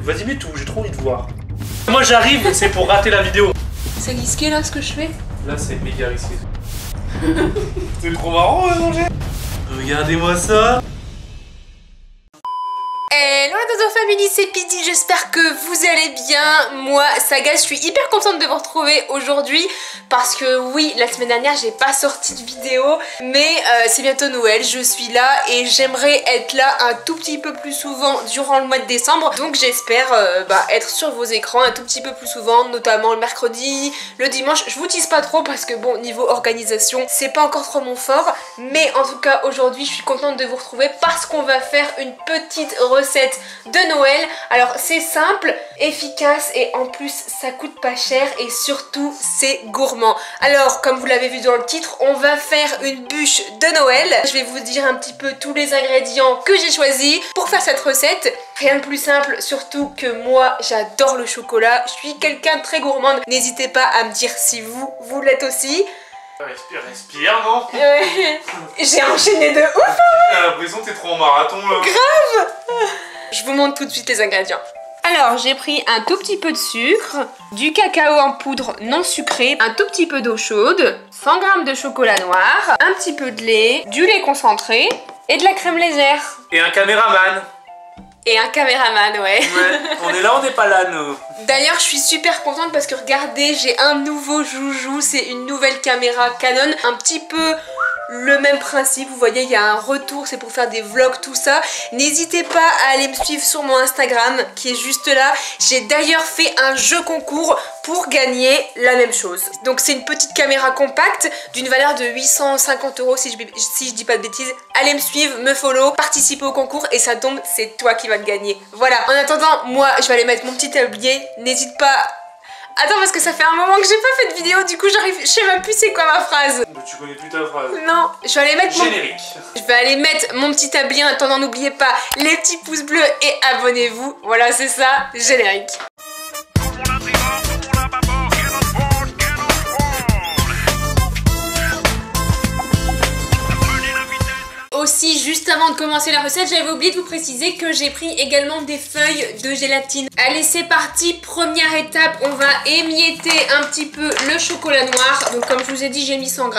Vas-y, mets tout, j'ai trop envie de voir. Moi j'arrive, c'est pour rater la vidéo. C'est risqué là ce que je fais? Là c'est méga risqué. C'est trop marrant à manger. Regardez-moi ça. Hello la Dodo Family, c'est Pidi, j'espère que vous allez bien. Moi, Saga, je suis hyper contente de vous retrouver aujourd'hui parce que oui, la semaine dernière, j'ai pas sorti de vidéo, mais c'est bientôt Noël, je suis là et j'aimerais être là un tout petit peu plus souvent durant le mois de décembre. Donc j'espère être sur vos écrans un tout petit peu plus souvent, notamment le mercredi, le dimanche. Je vous tease pas trop parce que bon, niveau organisation, c'est pas encore trop mon fort, mais en tout cas, aujourd'hui, je suis contente de vous retrouver parce qu'on va faire une petite recette de Noël. Alors c'est simple, efficace et en plus ça coûte pas cher et surtout c'est gourmand. Alors comme vous l'avez vu dans le titre, on va faire une bûche de Noël. Je vais vous dire un petit peu tous les ingrédients que j'ai choisis pour faire cette recette. Rien de plus simple, surtout que moi j'adore le chocolat, je suis quelqu'un de très gourmande. N'hésitez pas à me dire si vous l'êtes aussi. Respire, non? J'ai enchaîné de ouf. J'ai l'impression que t'es trop en marathon là. Grave. Je vous montre tout de suite les ingrédients. Alors j'ai pris un tout petit peu de sucre, du cacao en poudre non sucré, un tout petit peu d'eau chaude, 100 g de chocolat noir, un petit peu de lait, du lait concentré et de la crème légère. Et un caméraman. Et un caméraman, ouais. On est là, on n'est pas là, nous. D'ailleurs, je suis super contente parce que regardez, j'ai un nouveau joujou, c'est une nouvelle caméra Canon, un petit peu le même principe, vous voyez, il y a un retour, c'est pour faire des vlogs, tout ça. N'hésitez pas à aller me suivre sur mon Instagram qui est juste là. J'ai d'ailleurs fait un jeu concours pour gagner la même chose. Donc c'est une petite caméra compacte d'une valeur de 850 € si je dis pas de bêtises. Allez me suivre, me follow, participer au concours et ça tombe, c'est toi qui vas le gagner. Voilà, en attendant, moi je vais aller mettre mon petit tablier. N'hésite pas... Attends, parce que ça fait un moment que j'ai pas fait de vidéo, du coup j'arrive, je sais même plus c'est quoi ma phrase. Mais tu connais plus ta phrase. Non, je vais aller mettre générique. Je vais aller mettre mon petit tablier. En attendant, n'oubliez pas les petits pouces bleus et abonnez-vous. Voilà, c'est ça, générique. Aussi, juste avant de commencer la recette, j'avais oublié de vous préciser que j'ai pris également des feuilles de gélatine. Allez, c'est parti, première étape, on va émietter un petit peu le chocolat noir. Donc comme je vous ai dit, j'ai mis 100 g.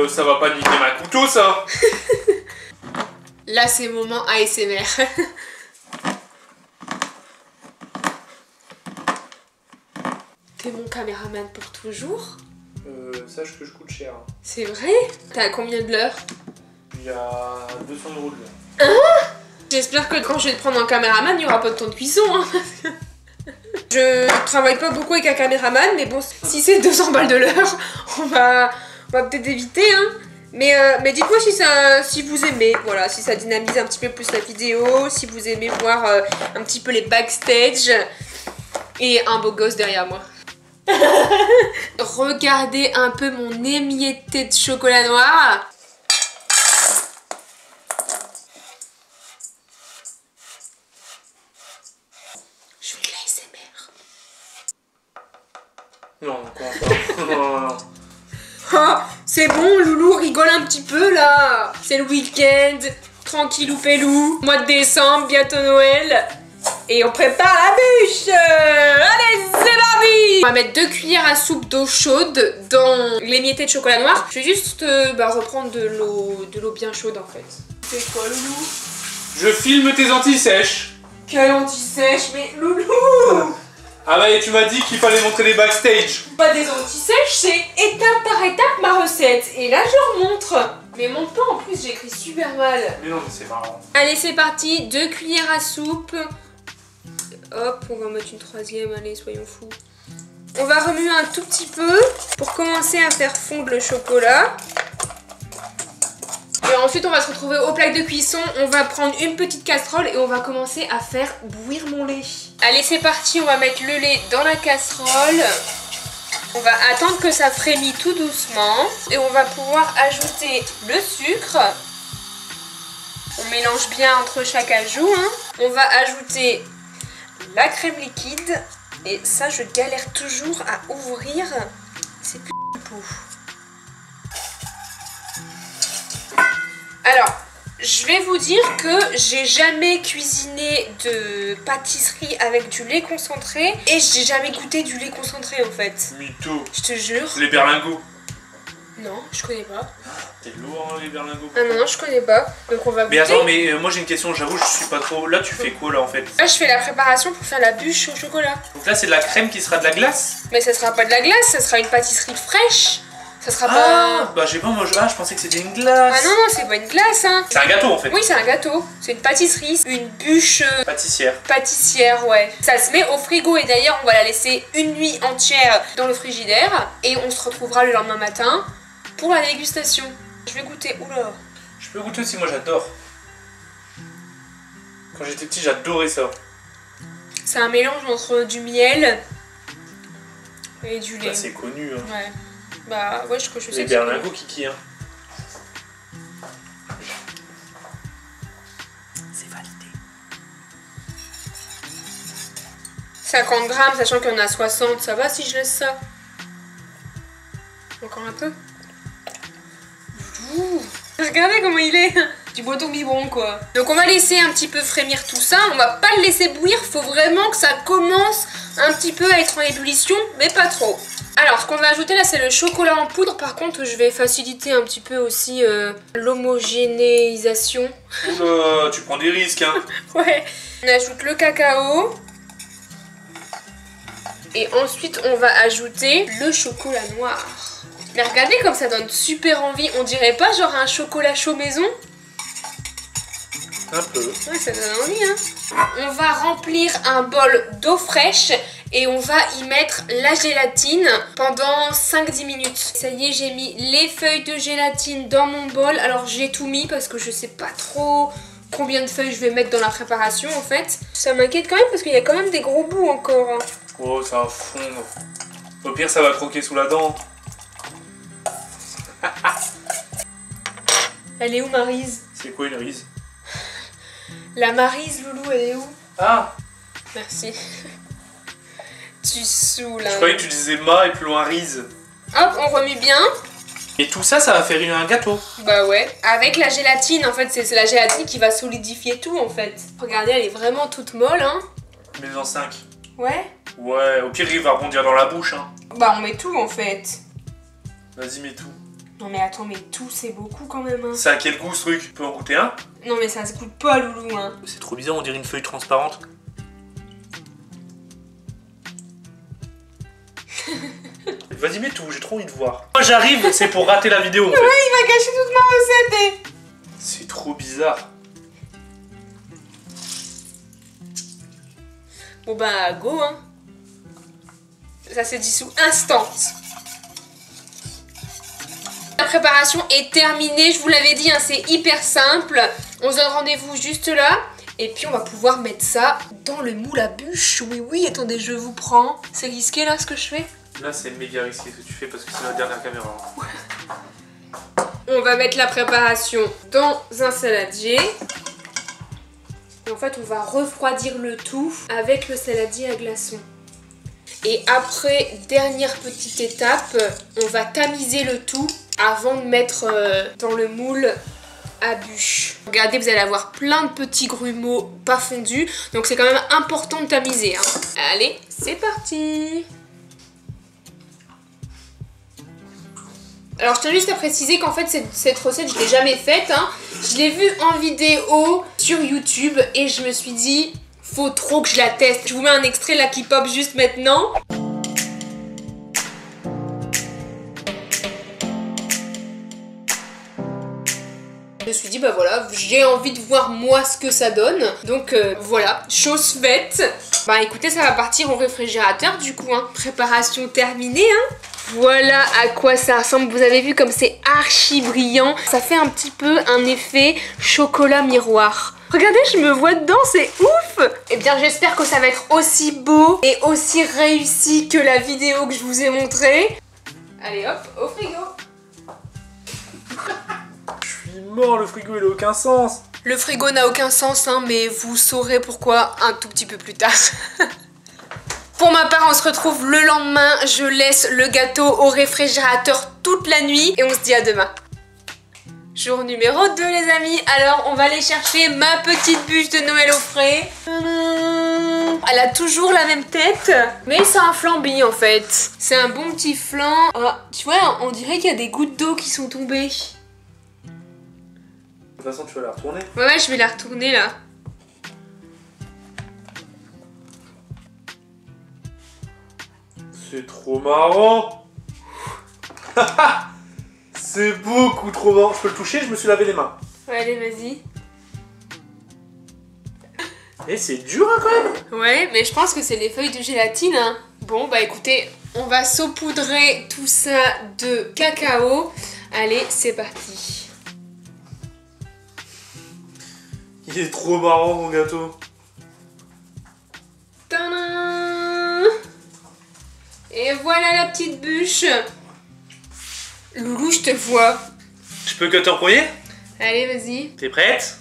Ça va pas niquer ma couteau, ça. Là, c'est moment ASMR. T'es mon caméraman pour toujours? Sache que je coûte cher. C'est vrai? T'as à combien de l'heure? Il y a 200 € de l'heure. Hein? J'espère que quand je vais te prendre en caméraman, il n'y aura pas de temps de cuisson. Hein. Je travaille pas beaucoup avec un caméraman, mais bon, si c'est 200 balles de l'heure, on va peut-être éviter. Hein. Mais dites-moi si vous aimez, voilà, si ça dynamise un petit peu plus la vidéo, si vous aimez voir un petit peu les backstage et un beau gosse derrière moi. Regardez un peu mon émietté de chocolat noir. Je fais de l'ASMR. Non, non. Oh, c'est bon, Loulou rigole un petit peu là. C'est le week-end, tranquillou pélou, mois de décembre, bientôt Noël. Et on prépare la bûche. Allez, c'est parti. On va mettre 2 cuillères à soupe d'eau chaude dans l'émietté de chocolat noir. Je vais juste reprendre de l'eau bien chaude en fait. C'est quoi, Loulou? Je filme tes anti-sèches. Quel anti-sèche? Mais Loulou! Ah bah et tu m'as dit qu'il fallait montrer les backstage. Pas des anti-sèches, c'est étape par étape ma recette. Et là je leur montre. Mais montre pas, en plus j'écris super mal. Mais non, mais c'est marrant. Allez, c'est parti, 2 cuillères à soupe. Hop, on va en mettre une 3e, allez, soyons fous. On va remuer un tout petit peu pour commencer à faire fondre le chocolat. Et ensuite, on va se retrouver au plaque de cuisson. On va prendre une petite casserole et on va commencer à faire bouillir mon lait. Allez, c'est parti, on va mettre le lait dans la casserole. On va attendre que ça frémit tout doucement. Et on va pouvoir ajouter le sucre. On mélange bien entre chaque ajout. Hein. On va ajouter la crème liquide. Et ça, je galère toujours à ouvrir ces petits pots. Alors, Je vais vous dire que j'ai jamais cuisiné de pâtisserie avec du lait concentré et j'ai jamais goûté du lait concentré en fait. Mytho. Je te jure. Les berlingots. Non, je connais pas. T'es lourd hein, les berlingots. Ah non, je connais pas. Donc on va goûter. Mais attends, mais moi j'ai une question, j'avoue, je suis pas trop. Là, tu fais quoi là en fait? Là, je fais la préparation pour faire la bûche au chocolat. Donc là, c'est de la crème qui sera de la glace? Mais ça sera pas de la glace, ça sera une pâtisserie fraîche. Ça sera Ah, pas. bah j'ai pas, moi je pensais que c'était une glace. Ah non, non, c'est pas une glace, hein. C'est un gâteau en fait. Oui, c'est un gâteau. C'est une pâtisserie, une bûche Pâtissière, ouais. Ça se met au frigo et d'ailleurs, on va la laisser une nuit entière dans le frigidaire et on se retrouvera le lendemain matin pour la dégustation. Je vais goûter. Oula. Je peux goûter aussi, moi j'adore. Quand j'étais petit, j'adorais ça. C'est un mélange entre du miel et du lait. Bah, c'est connu. Hein. Ouais. Bah ouais, je sais. Les berlingots kiki, hein. C'est validé. 50 grammes, sachant qu'il y en a 60, ça va si je laisse ça? Encore un peu. Ouh. Regardez comment il est. Du boiton biberon quoi. Donc on va laisser un petit peu frémir tout ça. On va pas le laisser bouillir. Faut vraiment que ça commence un petit peu à être en ébullition, mais pas trop. Alors ce qu'on va ajouter là, c'est le chocolat en poudre. Par contre, je vais faciliter un petit peu aussi l'homogénéisation. Oula, tu prends des risques hein. Ouais. On ajoute le cacao. Et ensuite, on va ajouter le chocolat noir. Mais regardez comme ça donne super envie. On dirait pas genre un chocolat chaud maison? Un peu. Ouais, ça donne envie, hein. On va remplir un bol d'eau fraîche et on va y mettre la gélatine pendant 5-10 minutes. Ça y est, j'ai mis les feuilles de gélatine dans mon bol. Alors, j'ai tout mis parce que je sais pas trop combien de feuilles je vais mettre dans la préparation, en fait. Ça m'inquiète quand même parce qu'il y a quand même des gros bouts encore, hein. Oh, ça va fondre. Au pire, ça va croquer sous la dent. Elle est où, Maryse? C'est quoi une rise? La Maryse, Loulou, elle est où? Ah! Merci. Tu saoules, hein. Je croyais que tu disais ma et plus loin rise. Hop, on remue bien. Et tout ça, ça va faire un gâteau. Bah ouais. Avec la gélatine, en fait, c'est la gélatine qui va solidifier tout, en fait. Regardez, elle est vraiment toute molle, hein. Mets en 5. Ouais. Ouais, au pire, il va rebondir dans la bouche, hein. Bah on met tout, en fait. Vas-y, mets tout. Non mais attends, mais tout, c'est beaucoup quand même, hein. C'est à quel goût, ce truc? Tu peux en goûter un? Non mais ça se goûte pas, Loulou, hein. C'est trop bizarre, on dirait une feuille transparente. Vas-y, mets tout, j'ai trop envie de voir. Moi, j'arrive, c'est pour rater la vidéo, en fait. Ouais, il va gâcher toute ma recette, eh. C'est trop bizarre. Bon bah, go, hein. Ça se dissout instant. La préparation est terminée, je vous l'avais dit, hein, c'est hyper simple. On se donne rendez-vous juste là. Et puis on va pouvoir mettre ça dans le moule à bûche. Oui, oui, attendez, je vous prends. C'est risqué là ce que je fais? Là, c'est méga risqué ce que tu fais parce que c'est la dernière caméra. On va mettre la préparation dans un saladier. Et en fait, on va refroidir le tout avec le saladier à glaçons. Et après, dernière petite étape, on va tamiser le tout avant de mettre dans le moule à bûche. Regardez, vous allez avoir plein de petits grumeaux pas fondus. Donc c'est quand même important de tamiser, hein. Allez, c'est parti! Alors je tiens juste à préciser qu'en fait cette recette je l'ai jamais faite, hein. Je l'ai vue en vidéo sur YouTube et je me suis dit faut trop que je la teste. Je vous mets un extrait là qui pop juste maintenant. Je me suis dit bah voilà, j'ai envie de voir moi ce que ça donne. Donc voilà, chose faite. Bah écoutez, ça va partir au réfrigérateur du coup, hein. Préparation terminée, hein. Voilà à quoi ça ressemble. Vous avez vu comme c'est archi brillant. Ça fait un petit peu un effet chocolat miroir. Regardez, je me vois dedans, c'est ouf. Eh bien, j'espère que ça va être aussi beau et aussi réussi que la vidéo que je vous ai montrée. Allez hop, au frigo. Je suis mort, le frigo il a aucun sens. Le frigo n'a aucun sens, hein, mais vous saurez pourquoi un tout petit peu plus tard. Pour ma part, on se retrouve le lendemain. Je laisse le gâteau au réfrigérateur toute la nuit et on se dit à demain. Jour numéro 2 les amis. Alors on va aller chercher ma petite bûche de Noël au frais. Elle a toujours la même tête, mais c'est un flambi en fait. C'est un bon petit flan. Ah, tu vois, on dirait qu'il y a des gouttes d'eau qui sont tombées. De toute façon, tu vas la retourner. Ouais, je vais la retourner là. C'est trop marrant. C'est beaucoup trop marrant. Je peux le toucher, je me suis lavé les mains. Ouais, allez, vas-y. Et c'est dur hein, quand même. Ouais, mais je pense que c'est les feuilles de gélatine. Hein. Bon, bah écoutez, on va saupoudrer tout ça de cacao. Allez, c'est parti. Il est trop marrant mon gâteau. Tadam! Et voilà la petite bûche. Loulou, je te vois. Je peux cutter en premier? Allez, vas-y. T'es prête?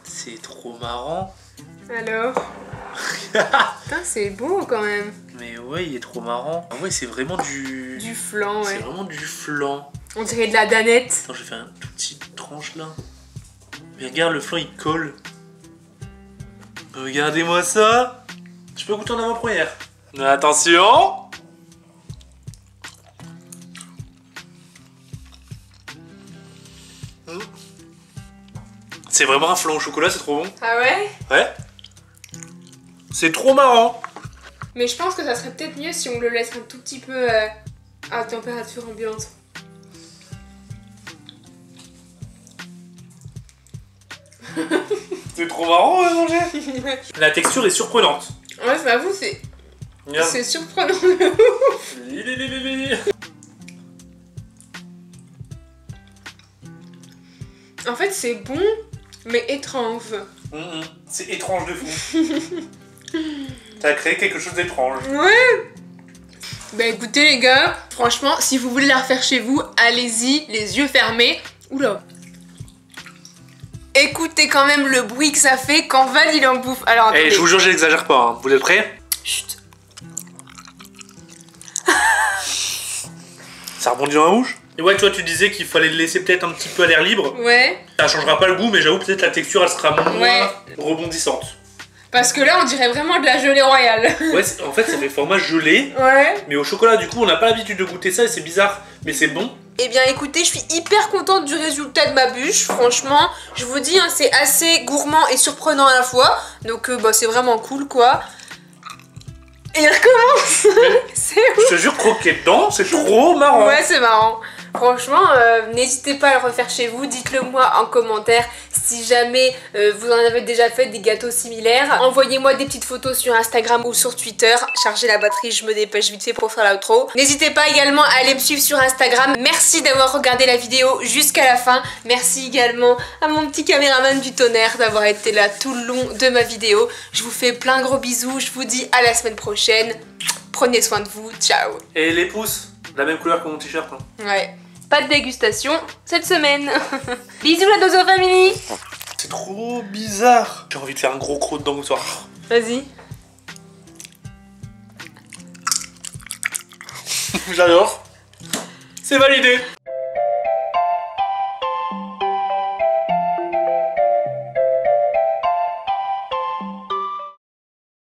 C'est trop marrant. Alors? Putain, c'est beau quand même. Mais ouais, il est trop marrant. Ah ouais, c'est vraiment du... Du flan, ouais. C'est vraiment du flan. On dirait de la danette. Attends, je vais faire une toute petite tranche là. Mais regarde, le flan il colle. Regardez-moi ça. Je peux goûter en avant-première. Attention. C'est vraiment un flan au chocolat, c'est trop bon. Ah ouais? Ouais. C'est trop marrant. Mais je pense que ça serait peut-être mieux si on le laisse un tout petit peu à température ambiante. C'est trop marrant à manger. La texture est surprenante. Ouais, j'avoue, c'est surprenant. En fait, c'est bon, mais étrange. C'est étrange de fou. T'as créé quelque chose d'étrange. Ouais. Bah écoutez les gars, franchement, si vous voulez la refaire chez vous, allez-y, les yeux fermés. Oula. Écoutez quand même le bruit que ça fait quand Val il en bouffe. Alors attendez. Et je vous jure, j'exagère pas. Hein. Vous êtes prêts? Chut. Ça rebondit dans la bouche. Et ouais, toi tu disais qu'il fallait le laisser peut-être un petit peu à l'air libre. Ouais. Ça changera pas le goût, mais j'avoue peut-être la texture elle sera moins Ouais. rebondissante. Parce que là on dirait vraiment de la gelée royale. Ouais, en fait ça fait format gelé. Ouais. Mais au chocolat du coup on n'a pas l'habitude de goûter ça et c'est bizarre. Mais c'est bon. Eh bien écoutez, je suis hyper contente du résultat de ma bûche. Franchement, je vous dis, hein, c'est assez gourmand et surprenant à la fois. Donc bah, c'est vraiment cool quoi. Et il recommence. C'est ouf. Je te jure, croquer dedans, c'est trop marrant. Ouais, c'est marrant. Franchement, n'hésitez pas à le refaire chez vous. Dites-le moi en commentaire si jamais vous en avez déjà fait des gâteaux similaires. Envoyez-moi des petites photos sur Instagram ou sur Twitter. Chargez la batterie, je me dépêche vite fait pour faire l'outro. N'hésitez pas également à aller me suivre sur Instagram. Merci d'avoir regardé la vidéo jusqu'à la fin. Merci également à mon petit caméraman du tonnerre d'avoir été là tout le long de ma vidéo. Je vous fais plein de gros bisous. Je vous dis à la semaine prochaine. Prenez soin de vous. Ciao. Et les pouces, la même couleur que mon t-shirt. Hein. Ouais. Pas de dégustation cette semaine. Bisous la Dozo Family. C'est trop bizarre. J'ai envie de faire un gros croc dedans ce soir. Vas-y. J'adore. C'est validé.